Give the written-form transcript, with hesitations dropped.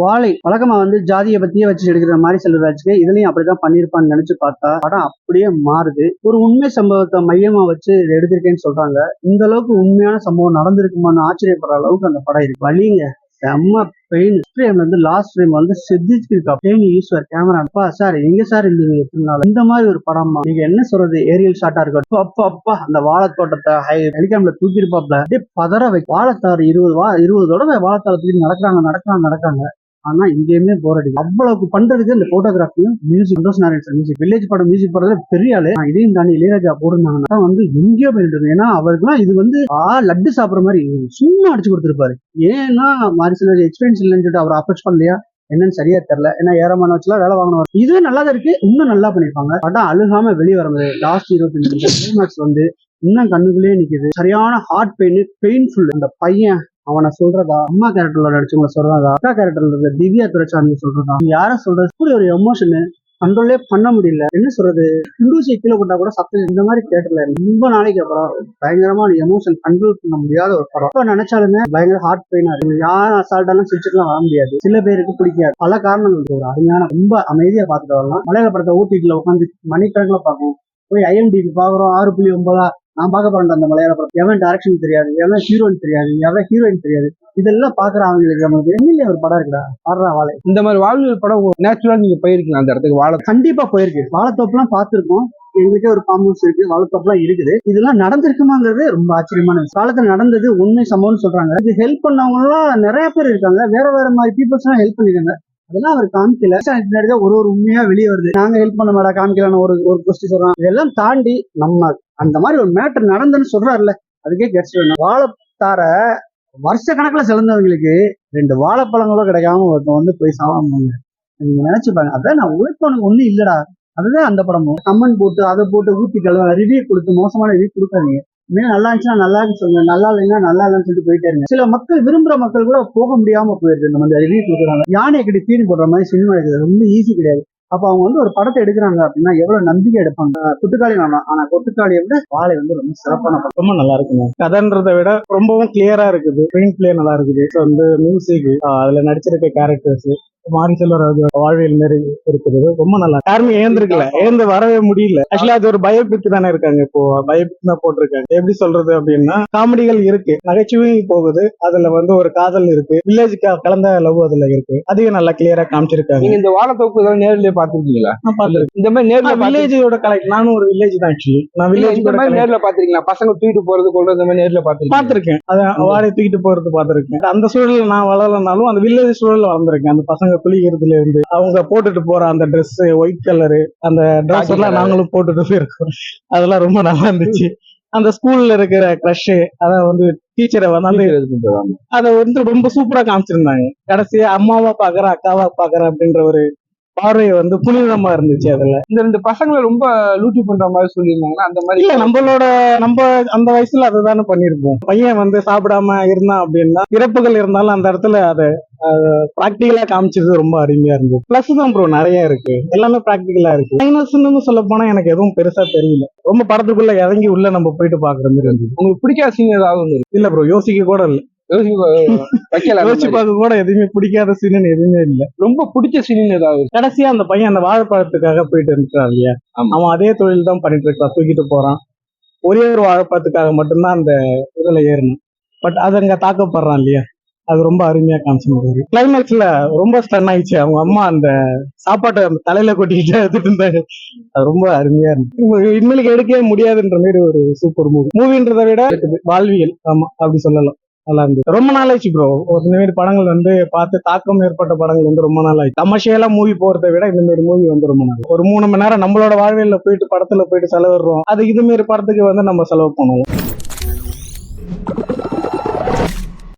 வாழை வழக்கமா ஜாதியை பத்தியே வச்சு எடுக்கிற மாதிரி செல்வராஜுக்கு இதுலயும் அப்படிதான் பண்ணிருப்பான்னு நினைச்சு பார்த்தா படம் அப்படியே மாறுது. ஒரு உண்மை சம்பவத்தை மையமா வச்சு இதை எடுத்திருக்கேன்னு சொல்றாங்க. இந்த அளவுக்கு உண்மையான சம்பவம் நடந்திருக்குமான்னு ஆச்சரியப்படுற அளவுக்கு அந்த படம் இருக்கு. வலிங்க செம்ம பெயின். ஃப்ரேம்ல லாஸ்ட் ஃப்ரேம் செதுக்கிருக்கா பெயின் ஈஸ்வர் கேமரா. அப்பா சார் எங்க சார் இருந்தீங்க எத்தனை நாள்? இந்த மாதிரி ஒரு படமா? நீங்க என்ன சொல்றது, ஏரியல் ஷாட்டா இருக்கட்டும், அப்பா அப்பா அந்த வாழைத்தோட்டத்தை ஹெலிகாப்டர்ல தூக்கிருப்பாப்ல அப்படியே பதற வை. வாழைத்தாறு 20 தடவை வாழைத்தாறு தூக்கி நடக்கிறாங்க. ஆனா இங்கேயுமே போர் அடிக்கும். அவ்வளவுக்கு பண்றதுக்கு இந்த போட்டோகிராஃபியும் music, Santhosh Narayan sir music, village படம் மியூசிக் போடுறது பெரிய ஆளு. இதையும் தாண்டி இளையராஜா போடுறாங்கன்னா எங்கேயோ போயிட்டு. ஏன்னா அவருக்குலாம் இது லட்டு சாப்பிடுற மாதிரி சும்மா அடிச்சு கொடுத்துருப்பாரு. ஏன்னா மாரிசல் எக்ஸ்பீரியன்ஸ் இல்லைன்னு சொல்லிட்டு அவர் அப்ரோச் பண்ணலையா என்னன்னு சரியா தெரியல. ஏன்னா ஏறமான வச்சுலாம் வேலை வாங்கணும். இதுவே நல்லா தான் இருக்கு, இன்னும் நல்லா பண்ணிருப்பாங்க. படம் அழுகாம வெளியே வரும்போது லாஸ்ட் 25 இன்னும் கண்ணுக்குள்ளேயே நிக்குது. சரியான ஹார்ட் பெயின்ஃபுல். அந்த பையன் அவனை சொல்றதா, அம்மா கேரக்டர்ல நடிச்சவங்க சொல்றதா, அக்கா கேரக்டர்ல இருக்க திவ்யா துரைசாமி சொல்றதா, யார சொல்றது, இப்படி ஒரு எமோஷன் கண்ட்ரோலே பண்ண முடியல. என்ன சொல்றது, இண்டூசியை கீழே போட்டா கூட சத்தம் இந்த மாதிரி தேட்டர்ல ரொம்ப நாளைக்கு அப்புறம் பயங்கரமான எமோஷன் கண்ட்ரோல் பண்ண முடியாத ஒரு படம். இப்ப நினைச்சாலுமே பயங்கர ஹார்ட் பெயினா இருக்கு. யாரும் அசால்ட்டாலும் சிரிச்சுக்கலாம் வர முடியாது. சில பேருக்கு பிடிக்காது. பல காரணங்கள். ஒரு அருமையான ரொம்ப அமைதியா பார்த்துட்டு வரலாம். மலையாள படத்தை ஊட்டிக்குள்ள உட்காந்து மணிக்கணக்கில் பார்க்கணும். போய் IMDb பாக்குறோம் 6.9. நான் பார்க்க போறேன் அந்த மலையாள படம். எவன் டைரக்ஷன் தெரியாது, எவன் ஹீரோயின் தெரியாது, எவன் ஹீரோயின் தெரியாது. இதெல்லாம் பாக்குற அவங்களுக்கு நமக்கு எம்எல்ஏ ஒரு படம் இருக்குடா பாடுறா வாழை. இந்த மாதிரி வாழ்வியல் படம் நேச்சுரலா நீங்க போயிருக்கீங்க அந்த இடத்துக்கு? வாழை கண்டிப்பா போயிருக்கு. வாழைத்தோப்புலாம் பார்த்திருக்கோம். எங்களுக்கே ஒரு ஃபார்ம் ஹவுஸ் இருக்கு, வாழைத்தோப்புலாம் இருக்குது. இதெல்லாம் நடந்திருக்குமாங்கிறது ரொம்ப ஆச்சரியமான விஷயம். காலத்துல நடந்தது உண்மை சம்பவம்னு சொல்றாங்க. இது ஹெல்ப் பண்ணவங்க எல்லாம் நிறைய பேர் இருக்காங்க. வேற மாதிரி பீப்புள்ஸ் எல்லாம் ஹெல்ப் பண்ணிருக்காங்க. அதெல்லாம் அவர் காமிக்கல. ஒரு உண்மையா வெளியே வருது. நாங்க ஹெல்ப் பண்ண மாட்டா காமிக்கலான்னு ஒரு கொஸ்டின் சொல்றோம். இதெல்லாம் தாண்டி நம்ம அந்த மாதிரி ஒரு மேட்டர் நடந்துன்னு சொல்றாருல்ல, அதுக்கே கெட்ஸ் வேணும். வாழைத்தார வருஷ கணக்குல சிறந்தவங்களுக்கு 2 வாழைப்பழங்களோ கிடைக்காம ஒருத்தன் போய் சாவாம நீங்க நினைச்சுப்பாங்க. அதான் நான் உழைப்பவனுக்கு ஒண்ணும் இல்லடா. அதுதான் அந்த படமும். கம்மன் போட்டு அதை போட்டு ஊத்தி கழுவ ரிவ்யூ கொடுத்து மோசமான ரிவ்யூ கொடுக்காதீங்க. இனிமே நல்லா இருந்துச்சுன்னா நல்லா இருக்குன்னு சொல்லுங்க, நல்லா இல்லைன்னா நல்லா இல்லைன்னு சொல்லிட்டு போயிட்டே இருங்க. சில மக்கள் விரும்புற மக்கள் கூட போக முடியாம போயிருக்கு. நம்ம ரிவ்யூ கொடுக்குறாங்க. யானை கட்டி தீனி போடுற மாதிரி சினிமா எடுக்கிறது ரொம்ப ஈஸி கிடையாது. அப்ப அவங்க ஒரு படத்தை எடுக்கிறாங்க அப்படின்னா எவ்வளவு நம்பிக்கை எடுப்பாங்க. கொட்டுக்காளி வேணாம், ஆனா கொட்டுக்காளியை விட வாழை ரொம்ப சிறப்பான படம். ரொம்ப நல்லா இருக்குங்க. கதைன்றதை விட ரொம்பவும் கிளியரா இருக்குது. ஸ்கிரீன் பிளே நல்லா இருக்குது. மியூசிக், அதுல நடிச்சிருக்க கேரக்டர்ஸ், மாரிசெல்வராஜ் வாழ்வியல் மாரி இருக்குது. ரொம்ப நல்லா. யாருமே ஏந்து வரவே முடியல. ஆக்சுவலா அது ஒரு பயோபிக் தானே இருக்காங்க. இப்போ பயோபிக் தான் போட்டிருக்காங்க. எப்படி சொல்றது அப்படின்னா காமெடிகள் இருக்கு, நகைச்சுவையும் போகுது. அதுல ஒரு காதல் இருக்கு, வில்லேஜுக்கு கலந்த லவ் அதுல இருக்கு. அதையும் நல்லா கிளியரா காமிச்சிருக்காங்க. நீங்க இந்த வாழைத்தோப்பு நேர்லயே பாத்துருக்கீங்களா? நான் பாத்துருக்கேன். இந்த மாதிரி நேர்ல வில்லேஜோட கலெக்ட். நானும் ஒரு வில்லேஜ் தான் ஆக்சுவலி. நான் வில்லேஜ் நேர்ல பாத்திருக்கீங்களா? பசங்க தூக்கிட்டு போறது கொள்றது இந்த மாதிரி நேர்ல பாத்திருக்கேன். அதான் வாழை தூக்கிட்டு போறது பாத்திருக்கேன். அந்த சூழல் நான் வளரலனாலும் அந்த வில்லேஜ் சூழல்ல வளர்ந்துருக்கேன். அந்த பசங்க குளிக்கிறதுல இருந்து அவங்க போட்டுட்டு போற அந்த ட்ரெஸ் ஒயிட் கலரு, அந்த ட்ரெஸ் எல்லாம் நாங்களும் போட்டுட்டு போயிருக்கோம். அதெல்லாம் ரொம்ப நல்லா இருந்துச்சு. அந்த ஸ்கூல்ல இருக்கிற கிரஷ், அத டீச்சரை அதை ரொம்ப சூப்பரா காமிச்சிருந்தாங்க. கடைசியா அம்மாவா பாக்குற அக்காவா பாக்குற அப்படின்ற ஒரு பார்வை புனிதமா இருந்துச்சு. அதுல இந்த 2 பசங்களை ரொம்ப லூட்டி பண்ற மாதிரி சொல்லியிருந்தாங்கன்னா அந்த மாதிரி இல்ல. நம்ம அந்த வயசுல அதுதானே பண்ணிருப்போம். பையன் சாப்பிடாம இருந்தான் அப்படின்னா இறப்புகள் இருந்தாலும் அந்த இடத்துல அதை பிராக்டிகலா காமிச்சது ரொம்ப அருமையா இருந்தது. பிளஸ் தான் ப்ரோ நிறைய இருக்கு, எல்லாமே பிராக்டிகலா இருக்கு. மைனஸ்ன்னு சொல்ல போனா எனக்கு எதுவும் பெருசா தெரியல. ரொம்ப படத்துக்குள்ள இறங்கி உள்ள நம்ம போயிட்டு பாக்குற மாதிரி இருந்துச்சு. உங்களுக்கு பிடிக்காத சீன் ஏதாவது? இல்ல ப்ரோ, யோசிக்க கூட இல்ல. யோசிச்சு பார்க்க கூட எதுவுமே பிடிக்காத சீன் எதுவுமே இல்ல. ரொம்ப பிடிச்ச சீன் ஏதாவது? கடைசியா அந்த பையன் அந்த வாழைப்பழத்துக்காக போயிட்டு இருக்கான் இல்லையா, அவன் அதே தொழில் தான் பண்ணிட்டு இருக்கான். தூக்கிட்டு போறான். ஒரே ஒரு வாழைப்பழத்துக்காக மட்டும்தான் அந்த இதுல ஏறணும். பட் அது அங்க தாக்கப்படுறான் இல்லையா, அது ரொம்ப அருமையா காமிச்சு. கிளைமேக்ஸ்ல ரொம்ப ஸ்டன் ஆயிடுச்சு. அவங்க அம்மா அந்த சாப்பாட்டை அந்த தலையில கொட்டிக்கிட்டு எடுத்துட்டு இருந்தாங்க. அது ரொம்ப அருமையா இருந்துச்சு. இனிமேலுக்கு எடுக்கவே முடியாதுன்ற மாதிரி ஒரு சூப்பர் மூவின்றதை விட வாழ்வியல், ஆமா அப்படி சொல்லலாம். நல்லா இருந்துச்சு. ரொம்ப நாளாச்சு ப்ரோ இந்த மாதிரி படங்கள் பார்த்து தாக்கம் ஏற்பட்ட படங்கள் ரொம்ப நாளாச்சு. கமர்ஷியலா மூவி போறதை விட இந்த மாதிரி மூவி ரொம்ப நாள். ஒரு 3 மணி நேரம் நம்மளோட வாழ்வியல்ல போயிட்டு படத்துல போயிட்டு செலவிடுறோம். அது இது மாதிரி படத்துக்கு நம்ம செலவு பண்ணுவோம்.